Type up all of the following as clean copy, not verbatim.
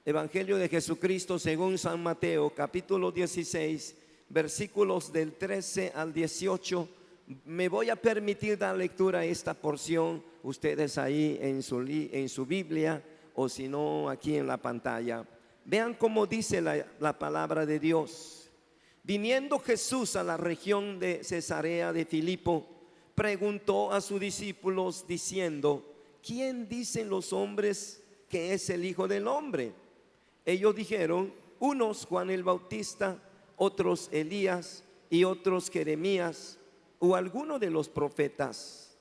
Evangelio de Jesucristo según San Mateo, capítulo 16, versículos del 13 al 18. Me voy a permitir dar lectura a esta porción, ustedes ahí en su Biblia, o si no aquí en la pantalla. Vean cómo dice la palabra de Dios. Viniendo Jesús a la región de Cesarea de Filipo, preguntó a sus discípulos diciendo: ¿quién dicen los hombres que es el Hijo del Hombre? Ellos dijeron: unos Juan el Bautista, otros Elías y otros Jeremías o alguno de los profetas.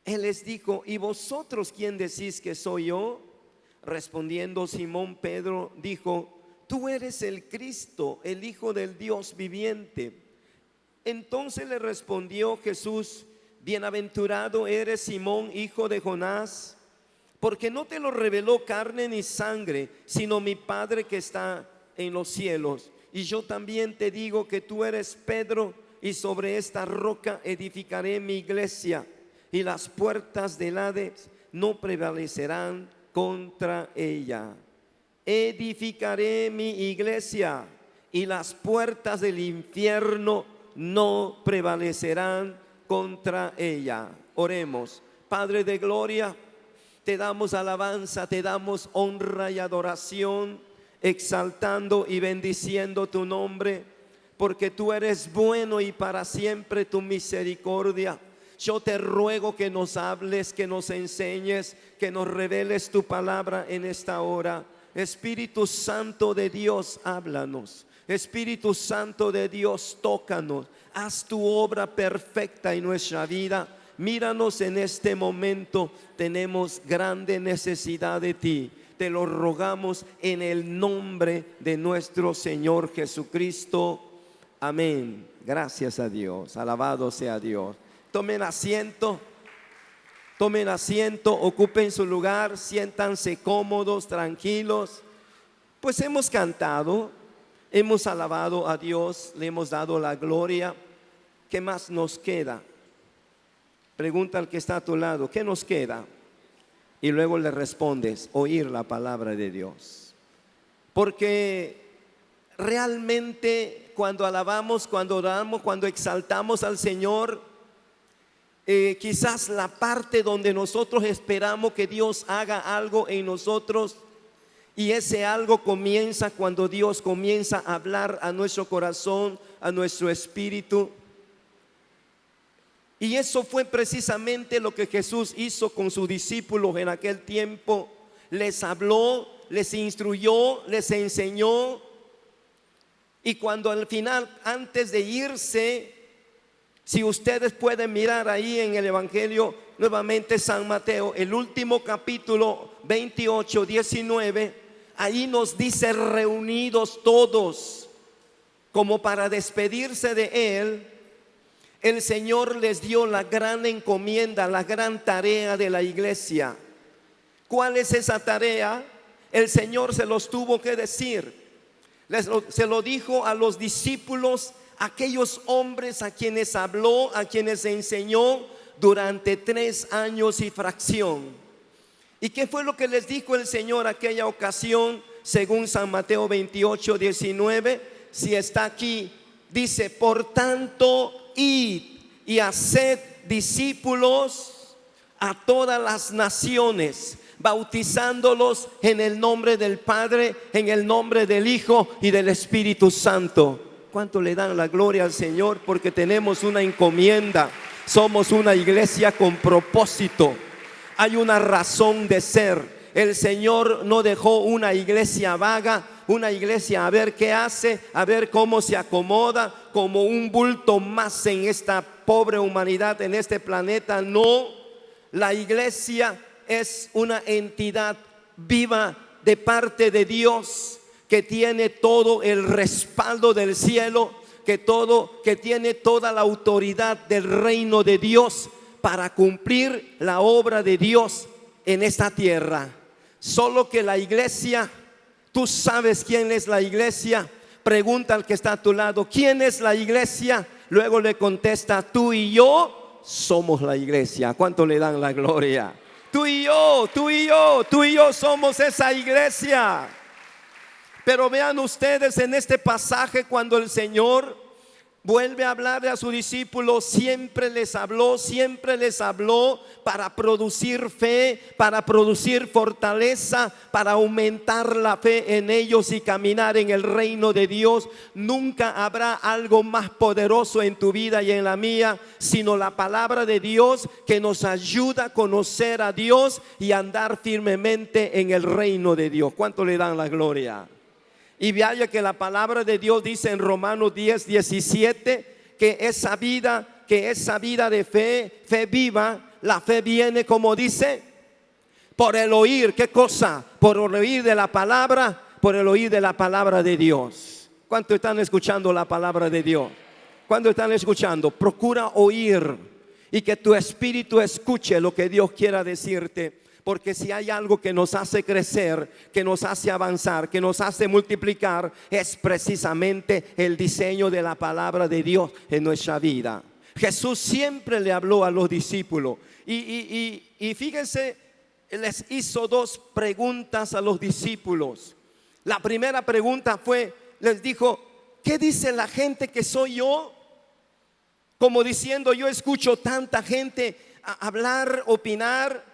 Él les dijo: ¿y vosotros quién decís que soy yo? Respondiendo Simón Pedro dijo: tú eres el Cristo, el Hijo del Dios viviente. Entonces le respondió Jesús: bienaventurado eres Simón, hijo de Jonás, porque no te lo reveló carne ni sangre, sino mi Padre que está en los cielos. Y yo también te digo que tú eres Pedro, y sobre esta roca edificaré mi iglesia, y las puertas del Hades no prevalecerán contra ella. Edificaré mi iglesia, y las puertas del infierno no prevalecerán contra ella. Oremos. Padre de gloria, te damos alabanza, te damos honra y adoración, exaltando y bendiciendo tu nombre, porque tú eres bueno y para siempre tu misericordia. Yo te ruego que nos hables, que nos enseñes, que nos reveles tu palabra en esta hora. Espíritu Santo de Dios, háblanos. Espíritu Santo de Dios, tócanos. Haz tu obra perfecta en nuestra vida. Míranos en este momento, tenemos grande necesidad de ti. Te lo rogamos en el nombre de nuestro Señor Jesucristo. Amén. Gracias a Dios, alabado sea Dios. Tomen asiento, ocupen su lugar, siéntanse cómodos, tranquilos. Pues hemos cantado, hemos alabado a Dios, le hemos dado la gloria. ¿Qué más nos queda? Pregunta al que está a tu lado: ¿qué nos queda? Y luego le respondes: oír la palabra de Dios. Porque realmente cuando alabamos, cuando oramos, cuando exaltamos al Señor, quizás la parte donde nosotros esperamos que Dios haga algo en nosotros, y ese algo comienza cuando Dios comienza a hablar a nuestro corazón, a nuestro espíritu. Y eso fue precisamente lo que Jesús hizo con sus discípulos en aquel tiempo. Les habló, les instruyó, les enseñó. Y cuando al final, antes de irse, si ustedes pueden mirar ahí en el Evangelio, nuevamente San Mateo, el último capítulo 28, 19, ahí nos dice: reunidos todos, como para despedirse de Él, el Señor les dio la gran encomienda, la gran tarea de la iglesia. ¿Cuál es esa tarea? El Señor se los tuvo que decir. Se lo dijo a los discípulos, aquellos hombres a quienes habló, a quienes enseñó durante 3 años y fracción. ¿Y qué fue lo que les dijo el Señor aquella ocasión? Según San Mateo 28, 19, si está aquí, dice: por tanto, id y haced discípulos a todas las naciones, bautizándolos en el nombre del Padre, en el nombre del Hijo y del Espíritu Santo. ¿Cuánto le dan la gloria al Señor? Porque tenemos una encomienda. Somos una iglesia con propósito. Hay una razón de ser. El Señor no dejó una iglesia vaga, una iglesia a ver qué hace, a ver cómo se acomoda, como un bulto más en esta pobre humanidad, en este planeta. No, la iglesia es una entidad viva de parte de Dios, que tiene todo el respaldo del cielo, que tiene toda la autoridad del reino de Dios para cumplir la obra de Dios en esta tierra. Solo que la iglesia, tú sabes quién es la iglesia. Pregunta al que está a tu lado: ¿quién es la iglesia? Luego le contesta: tú y yo somos la iglesia. ¿Cuánto le dan la gloria? Tú y yo somos esa iglesia. Pero vean ustedes en este pasaje cuando el Señor vuelve a hablarle a sus discípulos, siempre les habló para producir fe, para producir fortaleza, para aumentar la fe en ellos y caminar en el reino de Dios. Nunca habrá algo más poderoso en tu vida y en la mía, sino la palabra de Dios, que nos ayuda a conocer a Dios y a andar firmemente en el reino de Dios. ¿Cuánto le dan la gloria? Y vaya que la palabra de Dios dice en Romanos 10:17 que esa vida de fe viva, la fe viene, como dice, por el oír. ¿Qué cosa? Por el oír de la palabra, por el oír de la palabra de Dios. ¿Cuánto están escuchando la palabra de Dios? ¿Cuánto están escuchando? Procura oír y que tu espíritu escuche lo que Dios quiera decirte. Porque si hay algo que nos hace crecer, que nos hace avanzar, que nos hace multiplicar, es precisamente el diseño de la palabra de Dios en nuestra vida. Jesús siempre le habló a los discípulos y fíjense, les hizo dos preguntas a los discípulos. La primera pregunta fue, les dijo: ¿qué dice la gente que soy yo? Como diciendo, yo escucho tanta gente hablar, opinar,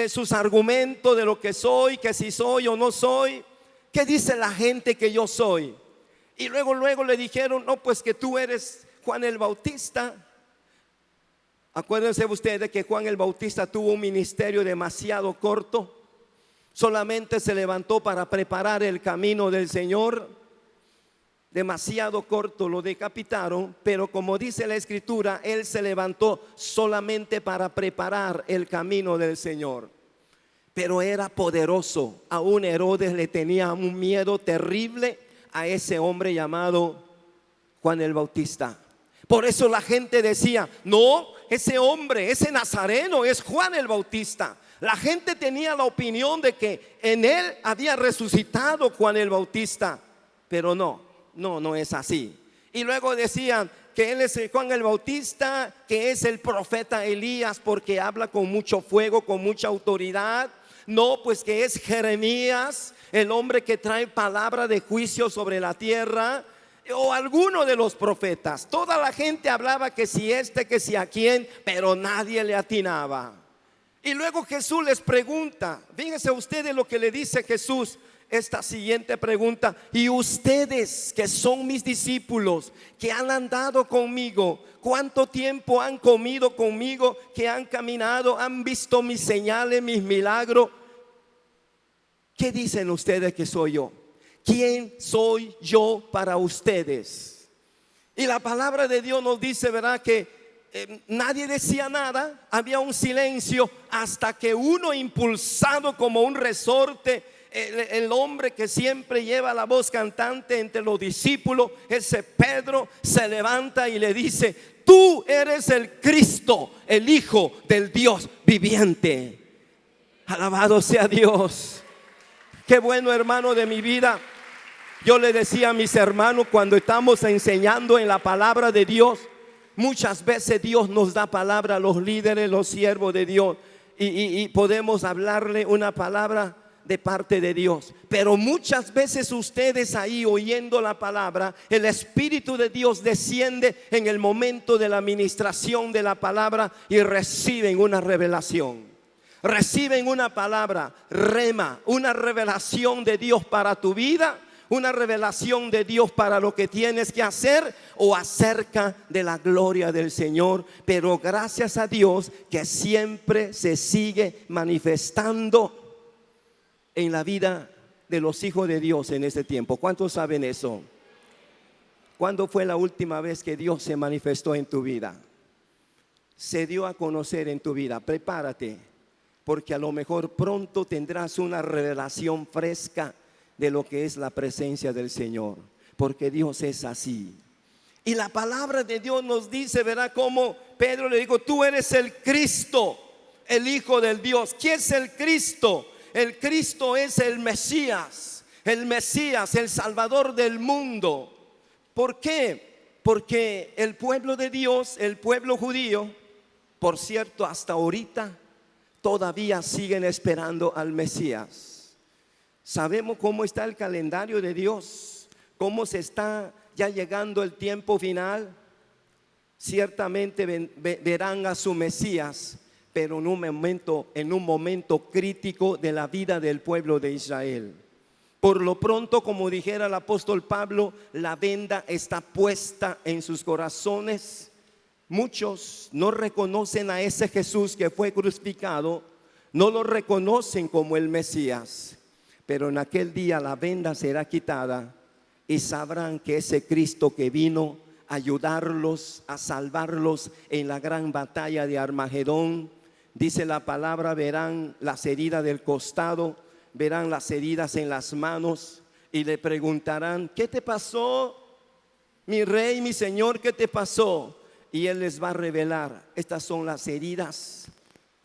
sus argumentos de lo que soy, que si soy o no soy. ¿Qué dice la gente que yo soy? Y luego le dijeron: no, pues que tú eres Juan el Bautista. Acuérdense ustedes que Juan el Bautista tuvo un ministerio demasiado corto. Solamente se levantó para preparar el camino del Señor. Demasiado corto, lo decapitaron. Pero como dice la escritura, él se levantó solamente para preparar el camino del Señor. Pero era poderoso. Aún Herodes le tenía un miedo terrible a ese hombre llamado Juan el Bautista. Por eso la gente decía: no, ese hombre, ese nazareno es Juan el Bautista. La gente tenía la opinión de que en él había resucitado Juan el Bautista. Pero no es así. Y luego decían que él es Juan el Bautista, que es el profeta Elías, porque habla con mucho fuego, con mucha autoridad. No, pues que es Jeremías, el hombre que trae palabra de juicio sobre la tierra, o alguno de los profetas. Toda la gente hablaba que si que si a quién, pero nadie le atinaba. Y luego Jesús les pregunta, fíjense ustedes lo que le dice Jesús, esta siguiente pregunta: y ustedes que son mis discípulos, que han andado conmigo, ¿cuánto tiempo han comido conmigo, que han caminado, han visto mis señales, mis milagros? ¿Qué dicen ustedes que soy yo? ¿Quién soy yo para ustedes? Y la palabra de Dios nos dice, ¿verdad?, que nadie decía nada, había un silencio, hasta que uno, impulsado como un resorte, el hombre que siempre lleva la voz cantante entre los discípulos, ese Pedro, se levanta y le dice: tú eres el Cristo, el Hijo del Dios viviente. Alabado sea Dios. Qué bueno, hermano de mi vida. Yo le decía a mis hermanos, cuando estamos enseñando en la palabra de Dios, muchas veces Dios nos da palabra a los líderes, los siervos de Dios, y podemos hablarle una palabra de parte de Dios. Pero muchas veces ustedes ahí oyendo la palabra, el Espíritu de Dios desciende en el momento de la administración de la palabra y reciben una revelación. Reciben una palabra, rema, una revelación de Dios para tu vida, una revelación de Dios para lo que tienes que hacer o acerca de la gloria del Señor. Pero gracias a Dios que siempre se sigue manifestando en la vida de los hijos de Dios en este tiempo. ¿Cuántos saben eso? ¿Cuándo fue la última vez que Dios se manifestó en tu vida? Se dio a conocer en tu vida. Prepárate, porque a lo mejor pronto tendrás una revelación fresca de lo que es la presencia del Señor, porque Dios es así. Y la palabra de Dios nos dice, ¿verdad?, como Pedro le dijo: tú eres el Cristo, el Hijo del Dios. ¿Quién es el Cristo? El Cristo es el Mesías, el Salvador del mundo. ¿Por qué? Porque el pueblo de Dios, el pueblo judío, por cierto, hasta ahorita todavía siguen esperando al Mesías. Sabemos cómo está el calendario de Dios, cómo se está ya llegando el tiempo final. Ciertamente verán a su Mesías, pero en un momento crítico de la vida del pueblo de Israel. Por lo pronto, como dijera el apóstol Pablo, la venda está puesta en sus corazones. Muchos no reconocen a ese Jesús que fue crucificado, no lo reconocen como el Mesías. Pero en aquel día la venda será quitada y sabrán que ese Cristo que vino a ayudarlos, a salvarlos en la gran batalla de Armagedón, dice la palabra, verán las heridas del costado, verán las heridas en las manos y le preguntarán: ¿qué te pasó, mi rey, mi señor? ¿Qué te pasó? Y él les va a revelar: estas son las heridas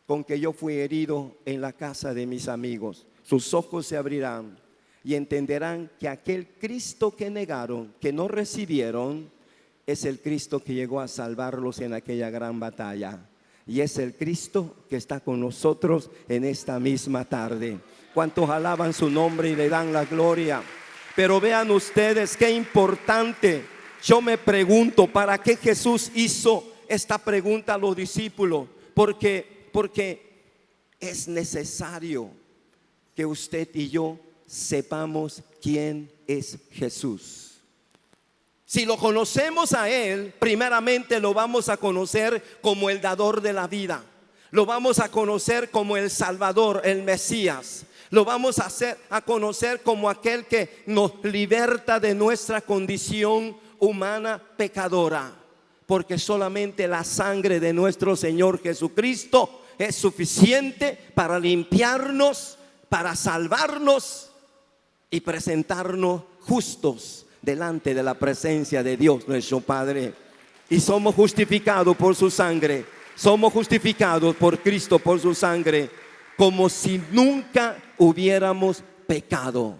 con que yo fui herido en la casa de mis amigos. Sus ojos se abrirán y entenderán que aquel Cristo que negaron, que no recibieron, es el Cristo que llegó a salvarlos en aquella gran batalla. Y es el Cristo que está con nosotros en esta misma tarde. ¿Cuántos alaban su nombre y le dan la gloria? Pero vean ustedes qué importante. Yo me pregunto, ¿para qué Jesús hizo esta pregunta a los discípulos? Porque es necesario que usted y yo sepamos quién es Jesús. Si lo conocemos a Él, primeramente lo vamos a conocer como el dador de la vida. Lo vamos a conocer como el Salvador, el Mesías. Lo vamos a conocer como aquel que nos liberta de nuestra condición humana pecadora. Porque solamente la sangre de nuestro Señor Jesucristo es suficiente para limpiarnos, para salvarnos y presentarnos justos delante de la presencia de Dios nuestro Padre. Y somos justificados por su sangre. Somos justificados por Cristo, por su sangre, como si nunca hubiéramos pecado.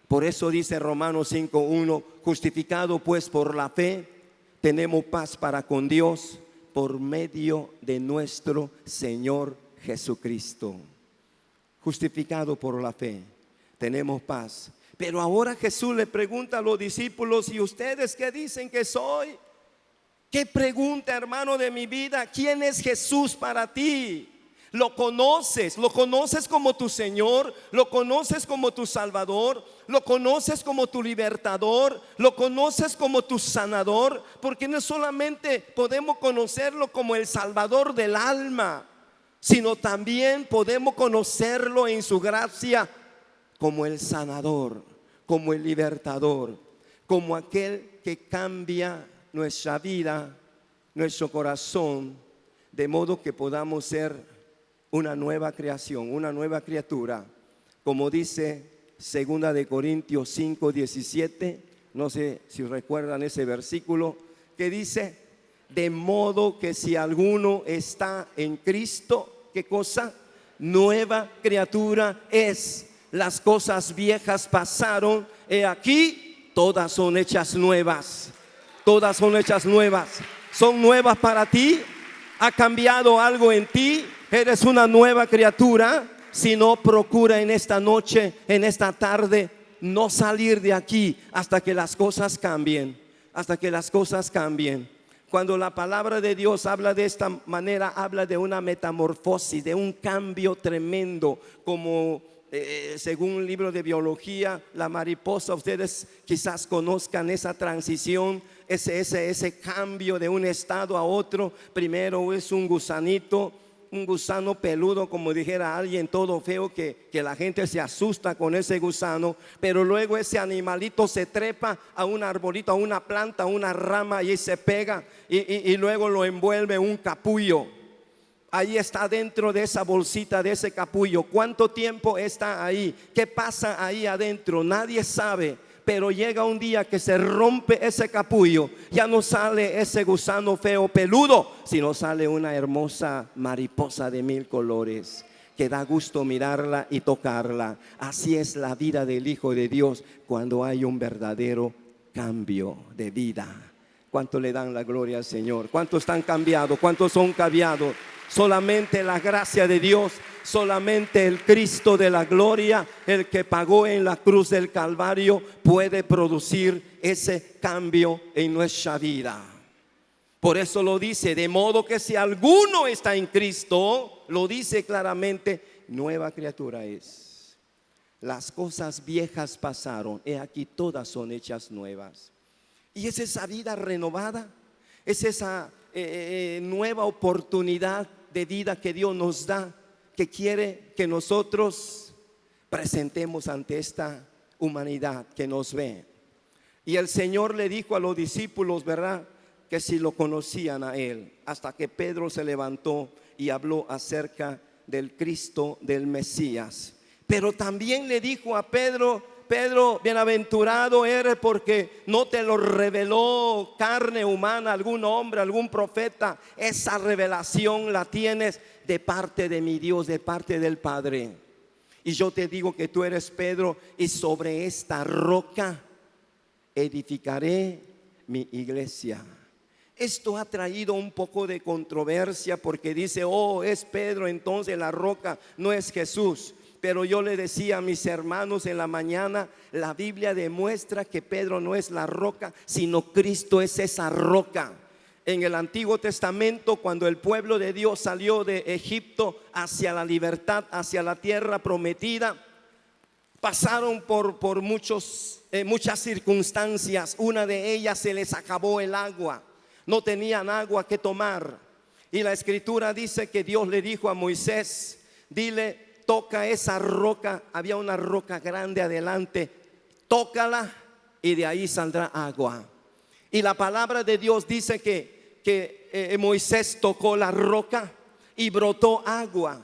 Por eso dice Romanos 5:1: justificado pues por la fe, tenemos paz para con Dios por medio de nuestro Señor Jesucristo. Justificado por la fe, tenemos paz. Pero ahora Jesús le pregunta a los discípulos: ¿y ustedes qué dicen que soy? ¿Qué pregunta, hermano de mi vida? ¿Quién es Jesús para ti? ¿Lo conoces? ¿Lo conoces como tu Señor? ¿Lo conoces como tu Salvador? ¿Lo conoces como tu libertador? ¿Lo conoces como tu sanador? Porque no solamente podemos conocerlo como el Salvador del alma, sino también podemos conocerlo en su gracia como el sanador, como el libertador, como aquel que cambia nuestra vida, nuestro corazón, de modo que podamos ser una nueva creación, una nueva criatura. Como dice 2 de Corintios 5:17, no sé si recuerdan ese versículo, que dice: de modo que si alguno está en Cristo, ¿qué cosa? Nueva criatura es. Las cosas viejas pasaron, he aquí, todas son hechas nuevas. Todas son hechas nuevas. Son nuevas para ti. ¿Ha cambiado algo en ti? ¿Eres una nueva criatura? Si no, procura en esta noche, en esta tarde, no salir de aquí hasta que las cosas cambien. Hasta que las cosas cambien. Cuando la palabra de Dios habla de esta manera, habla de una metamorfosis, de un cambio tremendo, como según un libro de biología, la mariposa, ustedes quizás conozcan esa transición, ese cambio de un estado a otro. Primero es un gusanito, un gusano peludo, como dijera alguien, todo feo, que la gente se asusta con ese gusano. Pero luego ese animalito se trepa a un arbolito, a una planta, a una rama, y se pega y luego lo envuelve un capullo. Ahí está dentro de esa bolsita, de ese capullo. ¿Cuánto tiempo está ahí? ¿Qué pasa ahí adentro? Nadie sabe. Pero llega un día que se rompe ese capullo. Ya no sale ese gusano feo peludo, sino sale una hermosa mariposa de 1000 colores, que da gusto mirarla y tocarla. Así es la vida del Hijo de Dios cuando hay un verdadero cambio de vida. ¿Cuánto le dan la gloria al Señor? ¿Cuántos están cambiados? ¿Cuántos son cambiados? Solamente la gracia de Dios, solamente el Cristo de la gloria, el que pagó en la cruz del Calvario, puede producir ese cambio en nuestra vida. Por eso lo dice, de modo que si alguno está en Cristo, lo dice claramente, nueva criatura es. Las cosas viejas pasaron, he aquí todas son hechas nuevas. Y es esa vida renovada, es esa nueva oportunidad de vida que Dios nos da, que quiere que nosotros presentemos ante esta humanidad que nos ve. Y el Señor le dijo a los discípulos, ¿verdad?, que si lo conocían a Él, hasta que Pedro se levantó y habló acerca del Cristo, del Mesías. Pero también le dijo a Pedro: Pedro, bienaventurado eres porque no te lo reveló carne humana, algún hombre, algún profeta. Esa revelación la tienes de parte de mi Dios, de parte del Padre. Y yo te digo que tú eres Pedro, y sobre esta roca edificaré mi iglesia. Esto ha traído un poco de controversia, porque dice, oh, es Pedro, entonces la roca no es Jesús. Pero yo le decía a mis hermanos en la mañana, la Biblia demuestra que Pedro no es la roca, sino Cristo es esa roca. En el Antiguo Testamento, cuando el pueblo de Dios salió de Egipto hacia la libertad, hacia la tierra prometida, pasaron por muchas circunstancias. Una de ellas, se les acabó el agua, no tenían agua que tomar. Y la Escritura dice que Dios le dijo a Moisés, dile, toca esa roca. Había una roca grande adelante, tócala y de ahí saldrá agua. Y la palabra de Dios dice que Moisés tocó la roca y brotó agua.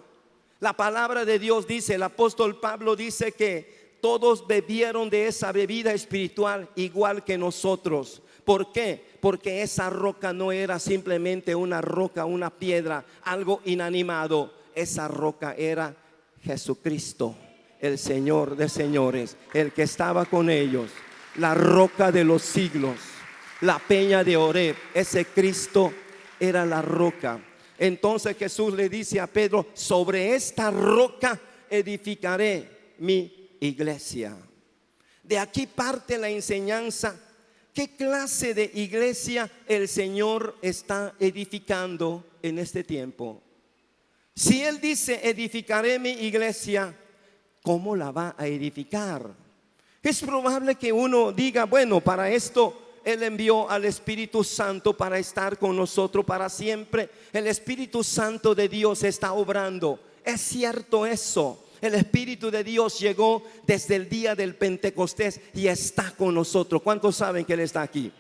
La palabra de Dios dice, el apóstol Pablo dice que todos bebieron de esa bebida espiritual igual que nosotros. ¿Por qué? Porque esa roca no era simplemente una roca, una piedra, algo inanimado. Esa roca era Jesucristo, el Señor de señores, el que estaba con ellos, la roca de los siglos, la peña de Oreb. Ese Cristo era la roca. Entonces Jesús le dice a Pedro, sobre esta roca edificaré mi iglesia. De aquí parte la enseñanza. ¿Qué clase de iglesia el Señor está edificando en este tiempo? Si Él dice, edificaré mi iglesia, ¿cómo la va a edificar? Es probable que uno diga, bueno, para esto Él envió al Espíritu Santo para estar con nosotros para siempre. El Espíritu Santo de Dios está obrando. Es cierto eso. El Espíritu de Dios llegó desde el día del Pentecostés y está con nosotros. ¿Cuántos saben que Él está aquí?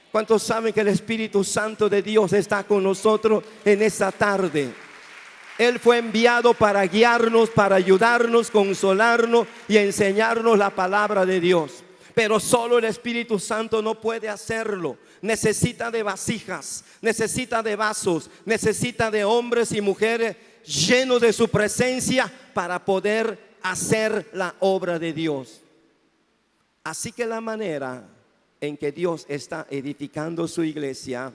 ¿Cuántos saben que el Espíritu Santo de Dios está con nosotros en esta tarde? Él fue enviado para guiarnos, para ayudarnos, consolarnos y enseñarnos la palabra de Dios. Pero solo el Espíritu Santo no puede hacerlo. Necesita de vasijas, necesita de vasos, necesita de hombres y mujeres llenos de su presencia para poder hacer la obra de Dios. Así que la manera en que Dios está edificando su iglesia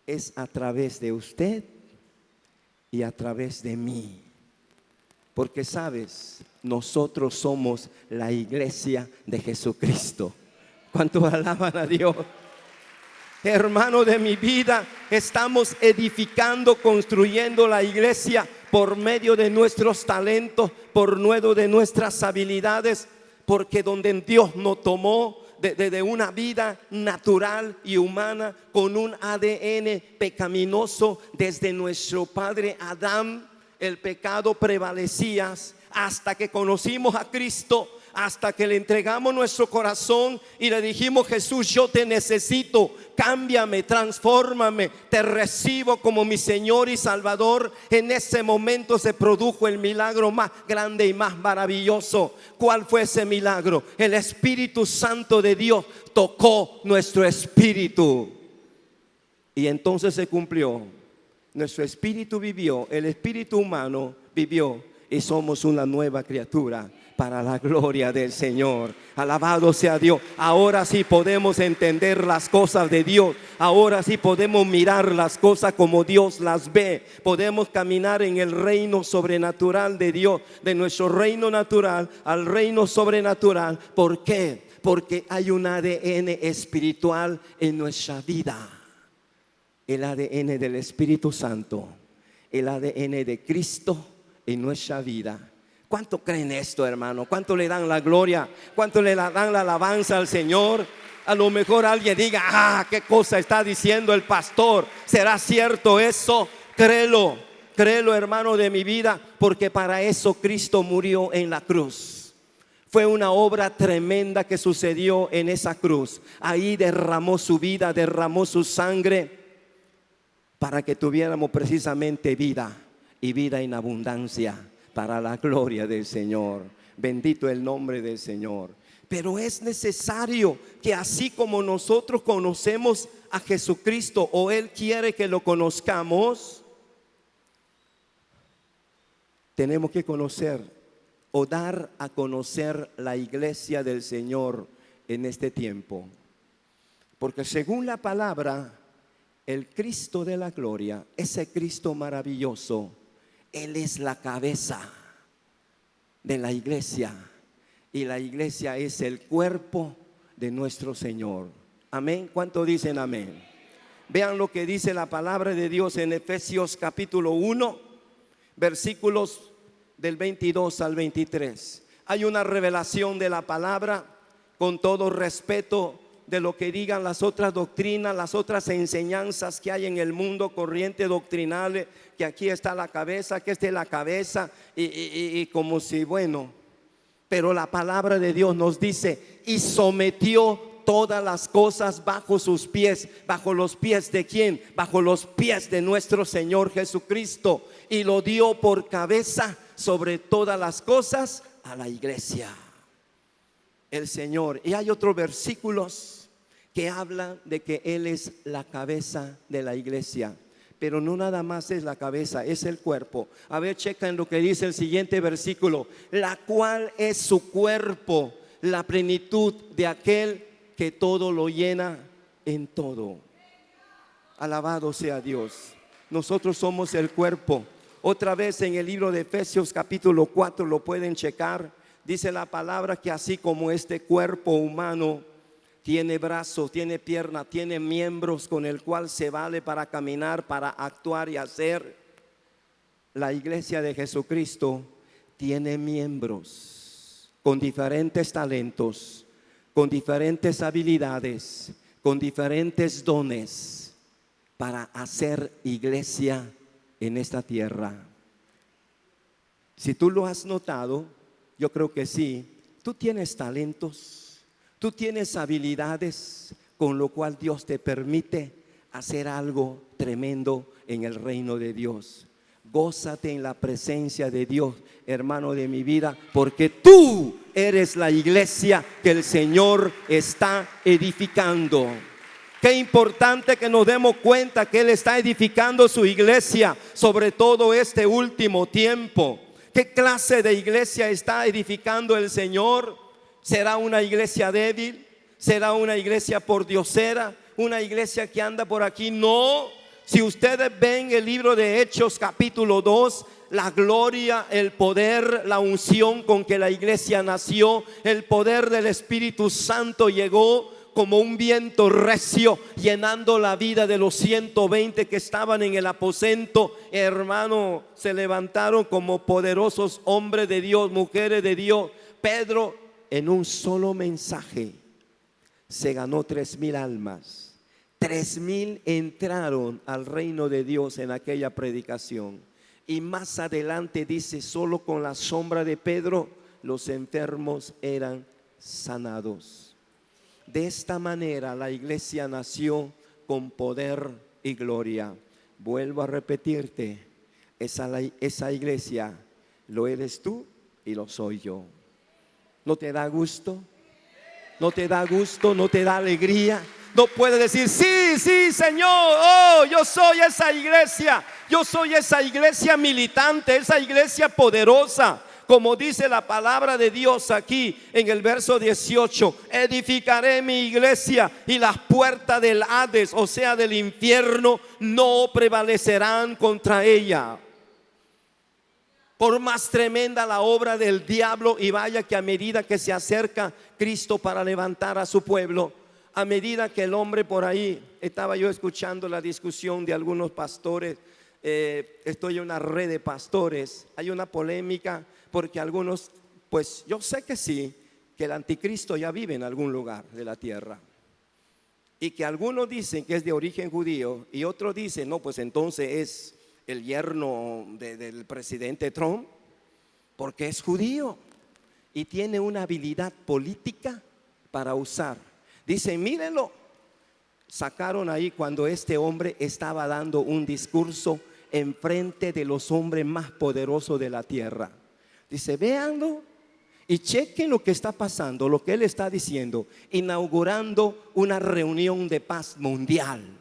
es a través de usted y a través de mí. Porque sabes, nosotros somos la iglesia de Jesucristo. ¿Cuántos alaban a Dios? Hermano de mi vida, estamos edificando, construyendo la iglesia por medio de nuestros talentos, por medio de nuestras habilidades, porque donde Dios nos tomó de una vida natural y humana con un ADN pecaminoso desde nuestro padre Adán, el pecado prevalecía hasta que conocimos a Cristo, hasta que le entregamos nuestro corazón y le dijimos, Jesús, yo te necesito, cámbiame, transfórmame, te recibo como mi Señor y Salvador. En ese momento se produjo el milagro más grande y más maravilloso. ¿Cuál fue ese milagro? El Espíritu Santo de Dios tocó nuestro espíritu y entonces se cumplió. Nuestro espíritu vivió, el espíritu humano vivió y somos una nueva criatura. para la gloria del Señor. Alabado sea Dios. Ahora sí podemos entender las cosas de Dios. Ahora sí podemos mirar las cosas como Dios las ve. Podemos caminar en el reino sobrenatural de Dios, de nuestro reino natural al reino sobrenatural. ¿Por qué? Porque hay un ADN espiritual en nuestra vida. El ADN del Espíritu Santo, el ADN de Cristo en nuestra vida. ¿Cuánto creen esto, hermano? ¿Cuánto le dan la gloria? ¿Cuánto le dan la alabanza al Señor? A lo mejor alguien diga: ¿qué cosa está diciendo el pastor? ¿Será cierto eso? Créelo, créelo, hermano de mi vida, porque para eso Cristo murió en la cruz. Fue una obra tremenda que sucedió en esa cruz. Ahí derramó su vida, derramó su sangre, para que tuviéramos precisamente vida, y vida en abundancia, para la gloria del Señor. Bendito el nombre del Señor. Pero es necesario que así como nosotros conocemos a Jesucristo, o Él quiere que lo conozcamos, tenemos que conocer o dar a conocer la iglesia del Señor en este tiempo. Porque según la palabra, el Cristo de la gloria, ese Cristo maravilloso, Él es la cabeza de la iglesia, y la iglesia es el cuerpo de nuestro Señor. Amén. ¿Cuánto dicen amén? Vean lo que dice la palabra de Dios en Efesios capítulo 1, versículos del 22 al 23. Hay una revelación de la palabra, con todo respeto de lo que digan las otras doctrinas, las otras enseñanzas que hay en el mundo, corriente doctrinales, que aquí está la cabeza, que esta es la cabeza, y como si, bueno, pero la palabra de Dios nos dice: y sometió todas las cosas bajo sus pies. ¿Bajo los pies de quién? Bajo los pies de nuestro Señor Jesucristo, y lo dio por cabeza sobre todas las cosas a la iglesia, el Señor. Y hay otros versículos que hablan de que Él es la cabeza de la iglesia, pero no nada más es la cabeza, es el cuerpo. A ver, checa en lo que dice el siguiente versículo: la cual es su cuerpo, la plenitud de aquel que todo lo llena en todo. Alabado sea Dios. Nosotros somos el cuerpo. Otra vez en el libro de Efesios capítulo 4 lo pueden checar. Dice la palabra que así como este cuerpo humano tiene brazos, tiene piernas, tiene miembros con el cual se vale para caminar, para actuar y hacer, la iglesia de Jesucristo tiene miembros con diferentes talentos, con diferentes habilidades, con diferentes dones, para hacer iglesia en esta tierra. Si tú lo has notado, yo creo que sí. Tú tienes talentos, tú tienes habilidades, con lo cual Dios te permite hacer algo tremendo en el reino de Dios. Gózate en la presencia de Dios, hermano de mi vida, porque tú eres la iglesia que el Señor está edificando. Qué importante que nos demos cuenta que Él está edificando su iglesia, sobre todo este último tiempo. ¿Qué clase de iglesia está edificando el Señor? ¿Será una iglesia débil? ¿Será una iglesia pordiosera? ¿Una iglesia que anda por aquí? No. Si ustedes ven el libro de Hechos capítulo 2, la gloria, el poder, la unción con que la iglesia nació, el poder del Espíritu Santo llegó como un viento recio, llenando la vida de los 120 que estaban en el aposento. Hermano, se levantaron como poderosos hombres de Dios, mujeres de Dios. Pedro, en un solo mensaje, se ganó 3,000 almas. 3,000 entraron al reino de Dios en aquella predicación. Y más adelante dice: solo con la sombra de Pedro los enfermos eran sanados. De esta manera la iglesia nació con poder y gloria. Vuelvo a repetirte, esa iglesia lo eres tú y lo soy yo. ¿No te da gusto? ¿No te da gusto? ¿No te da alegría? No puedes decir: sí, sí, Señor, oh, yo soy esa iglesia. Yo soy esa iglesia militante, esa iglesia poderosa, como dice la palabra de Dios aquí en el verso 18: edificaré mi iglesia y las puertas del Hades, o sea del infierno, no prevalecerán contra ella. Por más tremenda la obra del diablo, y vaya que a medida que se acerca Cristo para levantar a su pueblo, a medida que el hombre por ahí, estaba yo escuchando la discusión de algunos pastores, estoy en una red de pastores, hay una polémica porque algunos, pues yo sé que sí, que el anticristo ya vive en algún lugar de la tierra, y que algunos dicen que es de origen judío y otros dicen, no, pues entonces es el yerno del presidente Trump, porque es judío y tiene una habilidad política para usar. Dicen, mírenlo, sacaron ahí cuando este hombre estaba dando un discurso en frente de los hombres más poderosos de la tierra. Dice, véanlo y chequen lo que está pasando, lo que él está diciendo, inaugurando una reunión de paz mundial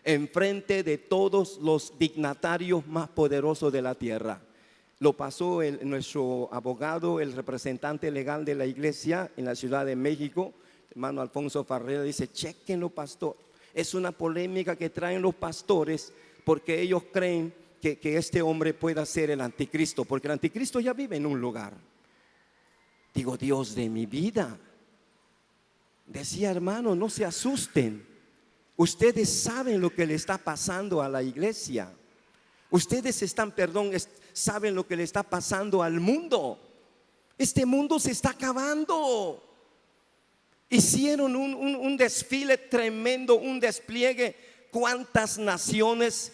en frente de todos los dignatarios más poderosos de la tierra. Lo pasó nuestro abogado, el representante legal de la iglesia en la Ciudad de México, hermano Alfonso Farrera. Dice, chequenlo, pastor. Es una polémica que traen los pastores porque ellos creen que este hombre pueda ser el anticristo, porque el anticristo ya vive en un lugar. Digo, Dios de mi vida, decía, hermano, no se asusten. Ustedes saben lo que le está pasando a la iglesia. Ustedes saben lo que le está pasando al mundo. Este mundo se está acabando. Hicieron un desfile tremendo, un despliegue. ¿Cuántas naciones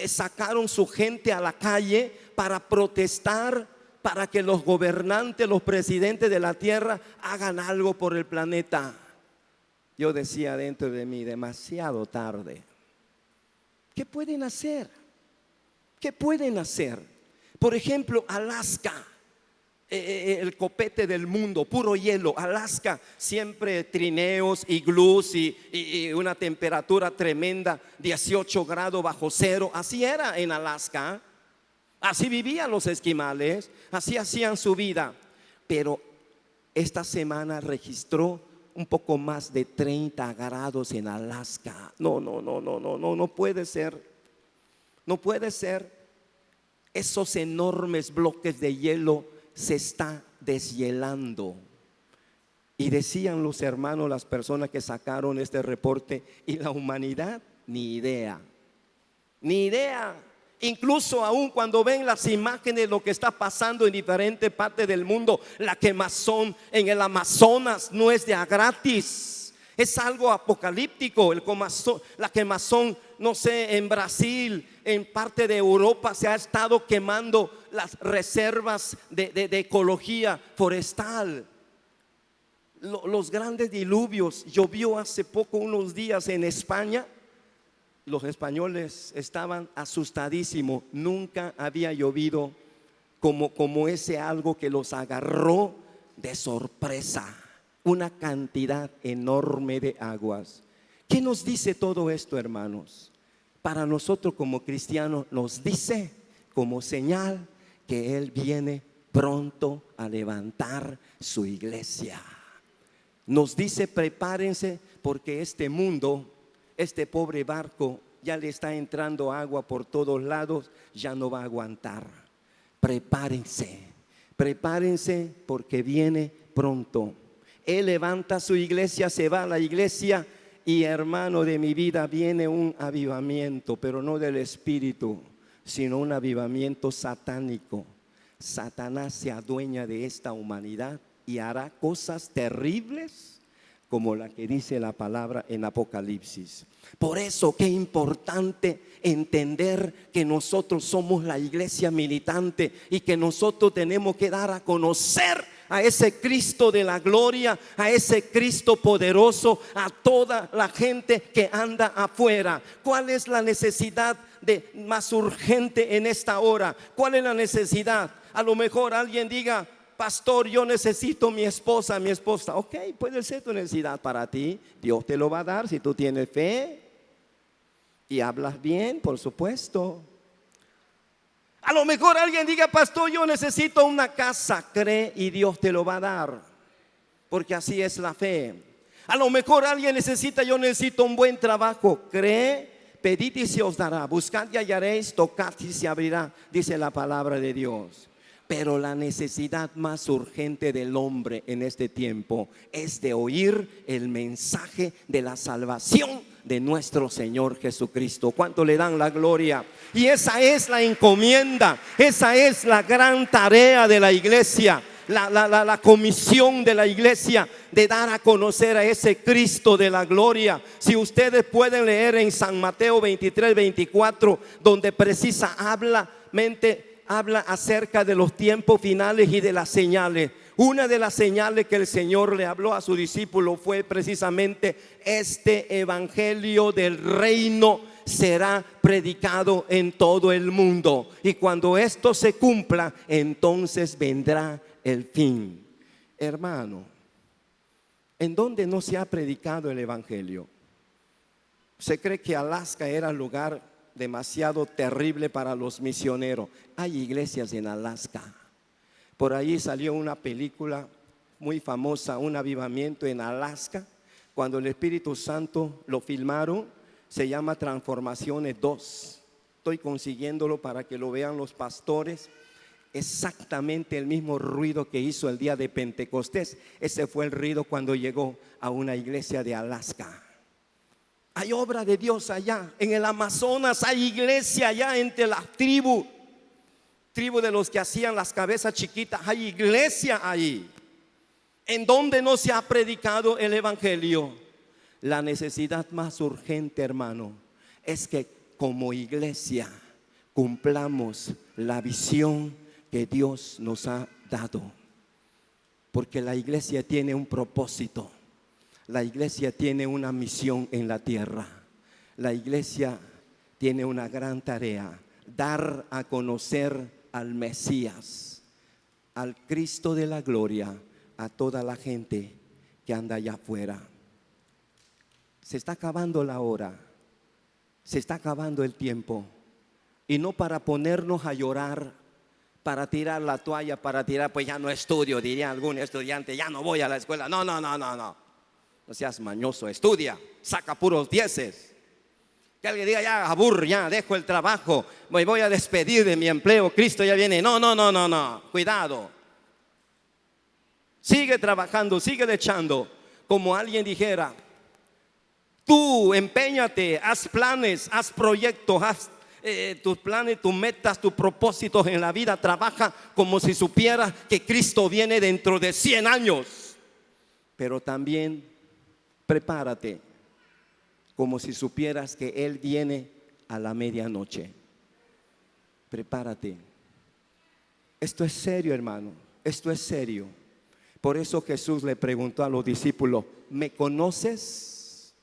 sacaron su gente a la calle para protestar, para que los gobernantes, los presidentes de la tierra hagan algo por el planeta? Yo decía dentro de mí, demasiado tarde. ¿Qué pueden hacer? ¿Qué pueden hacer? Por ejemplo, Alaska, el copete del mundo, puro hielo. Alaska, siempre trineos, iglús y una temperatura tremenda, 18 grados bajo cero. Así era en Alaska. Así vivían los esquimales, así hacían su vida. Pero esta semana registró un poco más de 30 grados en Alaska. No puede ser. No puede ser. Esos enormes bloques de hielo se está deshielando. Y decían los hermanos, las personas que sacaron este reporte, y la humanidad, ni idea. Ni idea. Incluso aún cuando ven las imágenes de lo que está pasando en diferentes partes del mundo, la quemazón en el Amazonas no es de a gratis, es algo apocalíptico. La quemazón, no sé, en Brasil, en parte de Europa se ha estado quemando las reservas de ecología forestal. Los grandes diluvios, llovió hace poco, unos días en España. Los españoles estaban asustadísimos. Nunca había llovido como ese algo que los agarró de sorpresa. Una cantidad enorme de aguas. ¿Qué nos dice todo esto, hermanos? Para nosotros como cristianos nos dice como señal que Él viene pronto a levantar su iglesia. Nos dice, prepárense porque este mundo, este pobre barco, ya le está entrando agua por todos lados, ya no va a aguantar. Prepárense, prepárense porque viene pronto. Él levanta su iglesia, se va a la iglesia y, hermano de mi vida, viene un avivamiento, pero no del espíritu, sino un avivamiento satánico. Satanás se adueña de esta humanidad y hará cosas terribles como la que dice la palabra en Apocalipsis. Por eso qué importante entender que nosotros somos la iglesia militante y que nosotros tenemos que dar a conocer a ese Cristo de la gloria, a ese Cristo poderoso, a toda la gente que anda afuera. ¿Cuál es la necesidad más urgente en esta hora? ¿Cuál es la necesidad? A lo mejor alguien diga, pastor, yo necesito mi esposa. Ok, puede ser tu necesidad para ti. Dios te lo va a dar si tú tienes fe y hablas bien, por supuesto. A lo mejor alguien diga, pastor, yo necesito una casa. Cree y Dios te lo va a dar, porque así es la fe. A lo mejor alguien necesita, yo necesito un buen trabajo. Cree, pedid y se os dará, buscad y hallaréis, tocad y se abrirá, dice la palabra de Dios. Pero la necesidad más urgente del hombre en este tiempo es de oír el mensaje de la salvación de nuestro Señor Jesucristo. ¿Cuánto le dan la gloria? Y esa es la encomienda, esa es la gran tarea de la iglesia, la comisión de la iglesia, de dar a conocer a ese Cristo de la gloria. Si ustedes pueden leer en San Mateo 23, 24, donde habla acerca de los tiempos finales y de las señales. Una de las señales que el Señor le habló a su discípulo fue precisamente: este evangelio del reino será predicado en todo el mundo, y cuando esto se cumpla, entonces vendrá el fin. Hermano, ¿en dónde no se ha predicado el evangelio? ¿Se cree que Alaska era lugar demasiado terrible para los misioneros? Hay iglesias en Alaska. Por ahí salió una película muy famosa, un avivamiento en Alaska, cuando el Espíritu Santo lo filmaron. Se llama Transformaciones 2. Estoy consiguiéndolo para que lo vean los pastores. Exactamente el mismo ruido que hizo el día de Pentecostés, ese fue el ruido cuando llegó a una iglesia de Alaska. Hay obra de Dios allá. En el Amazonas hay iglesia allá entre las tribus de los que hacían las cabezas chiquitas. Hay iglesia ahí. En donde no se ha predicado el evangelio. La necesidad más urgente, hermano, es que como iglesia cumplamos la visión que Dios nos ha dado. Porque la iglesia tiene un propósito. La iglesia tiene una misión en la tierra. La iglesia tiene una gran tarea: dar a conocer al Mesías, al Cristo de la gloria, a toda la gente que anda allá afuera. Se está acabando la hora, se está acabando el tiempo, y no para ponernos a llorar, para tirar la toalla, para tirar, pues ya no estudio, diría algún estudiante, ya no voy a la escuela. No seas mañoso, estudia, saca puros dieces. Que alguien diga, ya aburro, ya dejo el trabajo, me voy a despedir de mi empleo, Cristo ya viene. No, cuidado. Sigue trabajando, sigue echando. Como alguien dijera, tú empeñate, haz planes, haz proyectos, haz tus planes, tus metas, tus propósitos en la vida. Trabaja como si supieras que Cristo viene dentro de 100 años. Pero también prepárate como si supieras que Él viene a la medianoche. Prepárate. Esto es serio, hermano. Esto es serio. Por eso Jesús le preguntó a los discípulos: ¿me conoces?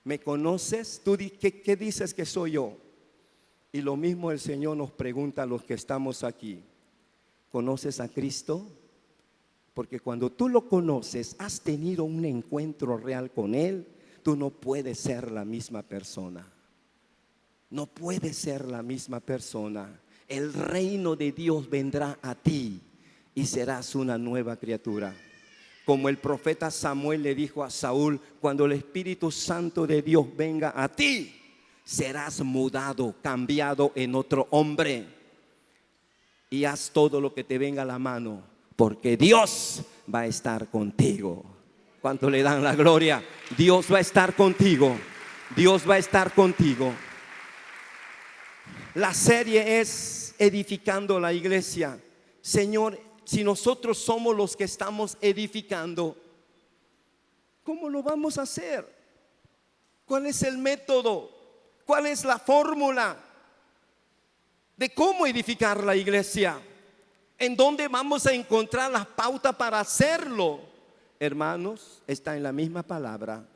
¿Me conoces? ¿Tú qué dices que soy yo? Y lo mismo el Señor nos pregunta a los que estamos aquí: ¿conoces a Cristo? Porque cuando tú lo conoces, has tenido un encuentro real con Él, tú no puedes ser la misma persona. No puedes ser la misma persona. El reino de Dios vendrá a ti y serás una nueva criatura. Como el profeta Samuel le dijo a Saúl: cuando el Espíritu Santo de Dios venga a ti, serás mudado, cambiado en otro hombre. Y haz todo lo que te venga a la mano, porque Dios va a estar contigo. ¿Cuánto le dan la gloria? Dios va a estar contigo. Dios va a estar contigo. La serie es Edificando la Iglesia. Señor, si nosotros somos los que estamos edificando, ¿cómo lo vamos a hacer? ¿Cuál es el método? ¿Cuál es la fórmula de cómo edificar la iglesia? ¿En dónde vamos a encontrar las pautas para hacerlo? Hermanos, está en la misma palabra.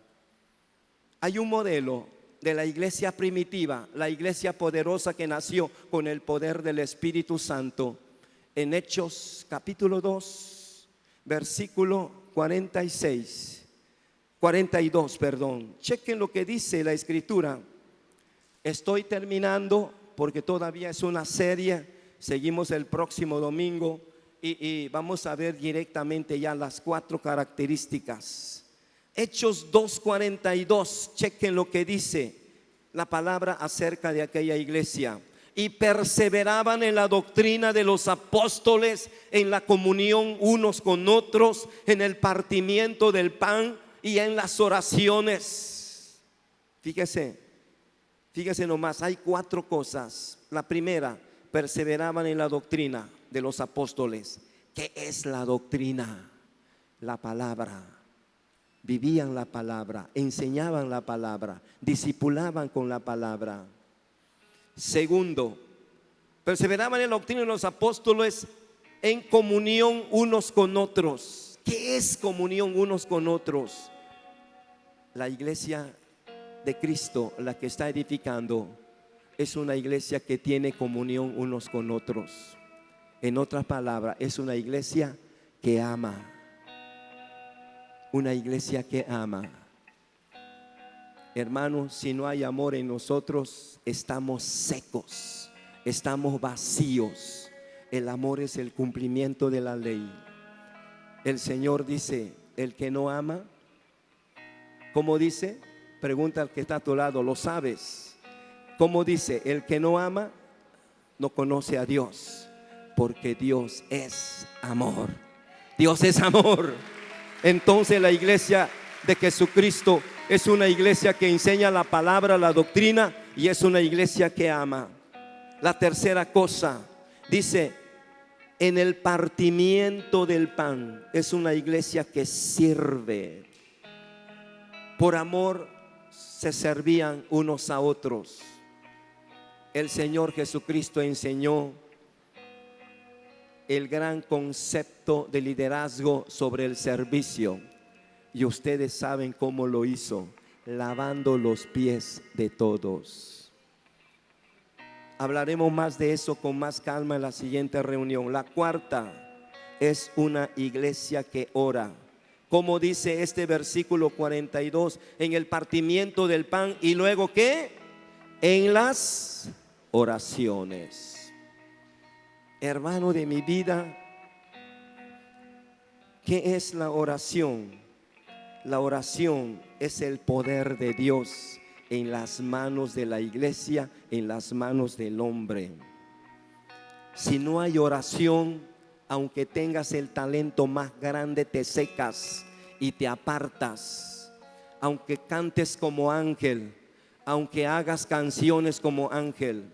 Hay un modelo de la iglesia primitiva, la iglesia poderosa que nació con el poder del Espíritu Santo. En Hechos capítulo 2, versículo 42, chequen lo que dice la Escritura. Estoy terminando porque todavía es una serie seguimos el próximo domingo y vamos a ver directamente ya las 4 características. Hechos 2:42, chequen lo que dice la palabra acerca de aquella iglesia. Y perseveraban en la doctrina de los apóstoles, en la comunión unos con otros, en el partimiento del pan y en las oraciones. Fíjese nomás, hay 4 cosas. La primera, perseveraban en la doctrina de los apóstoles. ¿Qué es la doctrina? La palabra. Vivían la palabra, enseñaban la palabra, discipulaban con la palabra. Segundo, perseveraban en la doctrina de los apóstoles, en comunión unos con otros. ¿Qué es comunión unos con otros? La iglesia de Cristo, la que está edificando, es una iglesia que tiene comunión unos con otros. En otras palabras, es una iglesia que ama. Una iglesia que ama. Hermanos, si no hay amor en nosotros, estamos secos, estamos vacíos. El amor es el cumplimiento de la ley. El Señor dice, el que no ama, ¿cómo dice? Pregunta al que está a tu lado, ¿lo sabes? ¿Cómo dice? El que no ama no conoce a Dios, porque Dios es amor. Dios es amor. Entonces la iglesia de Jesucristo es una iglesia que enseña la palabra, la doctrina, y es una iglesia que ama. La tercera cosa, dice, en el partimiento del pan, es una iglesia que sirve. Por amor se servían unos a otros. El Señor Jesucristo enseñó el gran concepto de liderazgo sobre el servicio, y ustedes saben cómo lo hizo, lavando los pies de todos. Hablaremos más de eso con más calma en la siguiente reunión. La cuarta es una iglesia que ora. Como dice este versículo 42, en el partimiento del pan, y luego ¿qué? En las oraciones. Hermano de mi vida, ¿qué es la oración? La oración es el poder de Dios en las manos de la iglesia, en las manos del hombre. Si no hay oración, aunque tengas el talento más grande, te secas y te apartas. Aunque cantes como ángel, aunque hagas canciones como ángel,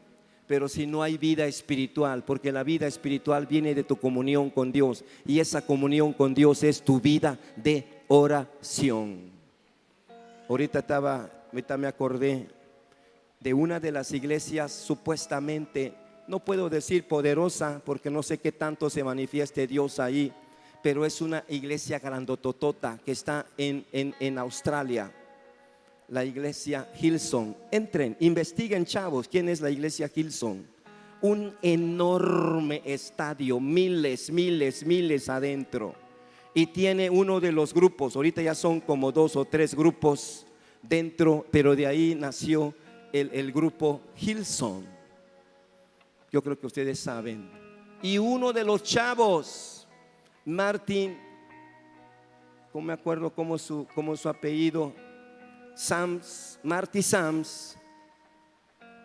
pero si no hay vida espiritual, porque la vida espiritual viene de tu comunión con Dios, y esa comunión con Dios es tu vida de oración. Ahorita me acordé de una de las iglesias supuestamente, no puedo decir poderosa, porque no sé qué tanto se manifieste Dios ahí, pero es una iglesia grandototota que está en Australia. La iglesia Hillsong. Entren, investiguen, chavos, ¿quién es la iglesia Hillsong? Un enorme estadio, miles adentro. Y tiene uno de los grupos, ahorita ya son como 2 o 3 grupos dentro, pero de ahí nació el grupo Hillsong. Yo creo que ustedes saben. Y uno de los chavos, Martin, no me acuerdo cómo su apellido, Marty Sams,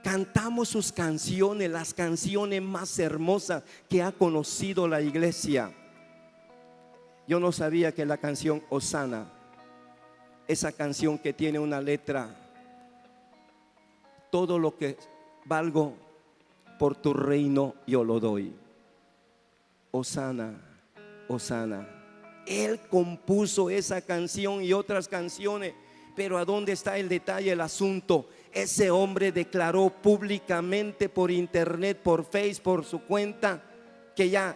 cantamos sus canciones, las canciones más hermosas que ha conocido la iglesia. Yo no sabía que la canción Hosanna, esa canción que tiene una letra, todo lo que valgo por tu reino yo lo doy. Hosanna, Hosanna. Él compuso esa canción y otras canciones. Pero ¿a dónde está el detalle, el asunto? Ese hombre declaró públicamente por internet, por Facebook, por su cuenta, que ya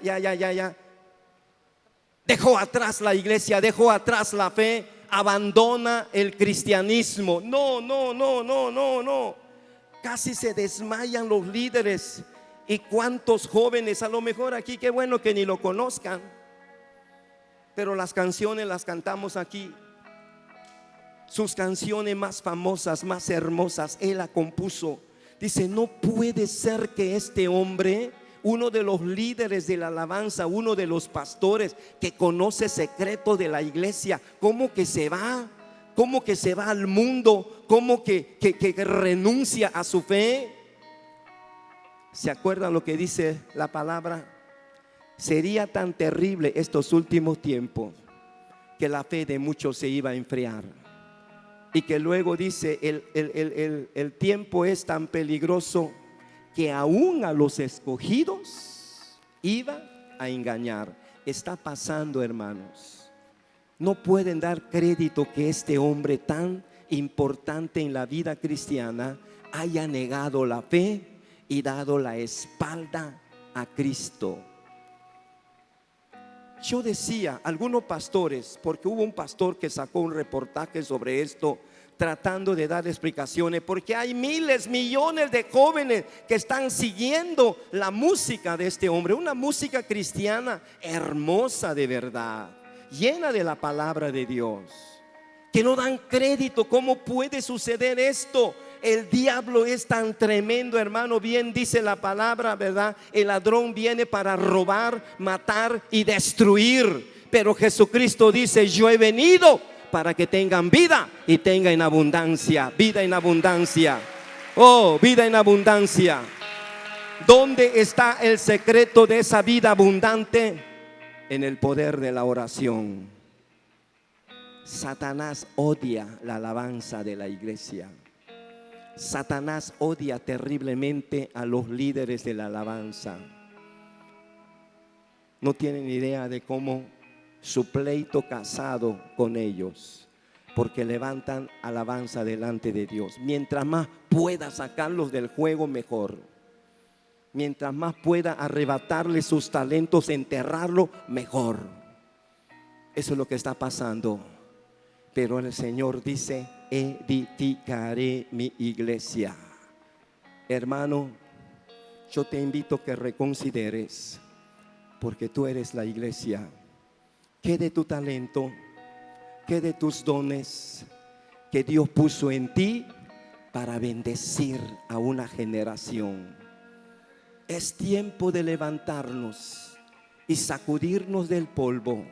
dejó atrás la iglesia, dejó atrás la fe, abandona el cristianismo. No. Casi se desmayan los líderes. Y cuántos jóvenes, a lo mejor aquí, qué bueno que ni lo conozcan, pero las canciones las cantamos aquí. Sus canciones más famosas, más hermosas, él la compuso. Dice, no puede ser que este hombre uno de los líderes de la alabanza, uno de los pastores que conoce secretos de la iglesia, ¿cómo que se va? ¿Cómo que se va al mundo? ¿Cómo que renuncia a su fe? ¿Se acuerdan lo que dice la palabra? Sería tan terrible estos últimos tiempos que la fe de muchos se iba a enfriar. Y que luego dice, el tiempo es tan peligroso que aún a los escogidos iba a engañar. Está pasando, hermanos. No pueden dar crédito que este hombre tan importante en la vida cristiana haya negado la fe y dado la espalda a Cristo. Yo decía, algunos pastores, porque hubo un pastor que sacó un reportaje sobre esto, tratando de dar explicaciones, porque hay miles, millones de jóvenes que están siguiendo la música de este hombre, una música cristiana hermosa de verdad, llena de la palabra de Dios, que no dan crédito. ¿Cómo puede suceder esto? El diablo es tan tremendo, hermano. Bien dice la palabra, ¿verdad? El ladrón viene para robar, matar y destruir, pero Jesucristo dice: yo he venido para que tengan vida y tengan en abundancia. Vida en abundancia. Oh, vida en abundancia. ¿Dónde está el secreto de esa vida abundante? En el poder de la oración. Satanás odia la alabanza de la iglesia. Satanás odia terriblemente a los líderes de la alabanza. No tienen idea de cómo su pleito casado con ellos, porque levantan alabanza delante de Dios. Mientras más pueda sacarlos del juego, mejor. Mientras más pueda arrebatarles sus talentos, enterrarlo, mejor. Eso es lo que está pasando. Pero el Señor dice: edificaré mi iglesia. Hermano, yo te invito a que reconsideres, porque tú eres la iglesia. ¿Qué de tu talento, qué de tus dones que Dios puso en ti para bendecir a una generación? Es tiempo de levantarnos y sacudirnos del polvo,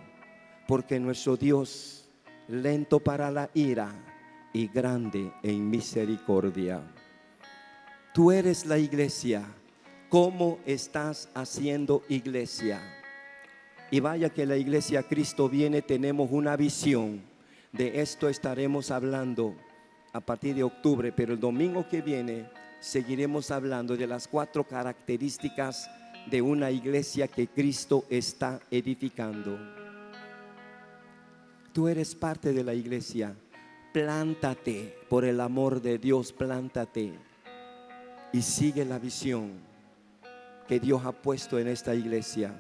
porque nuestro Dios, lento para la ira y grande en misericordia. Tú eres la iglesia. ¿Cómo estás haciendo iglesia? Y vaya que la iglesia Cristo viene, tenemos una visión. De esto estaremos hablando a partir de octubre, pero el domingo que viene seguiremos hablando de las 4 características de una iglesia que Cristo está edificando. Tú eres parte de la iglesia. Plántate, por el amor de Dios, plántate y sigue la visión que Dios ha puesto en esta iglesia.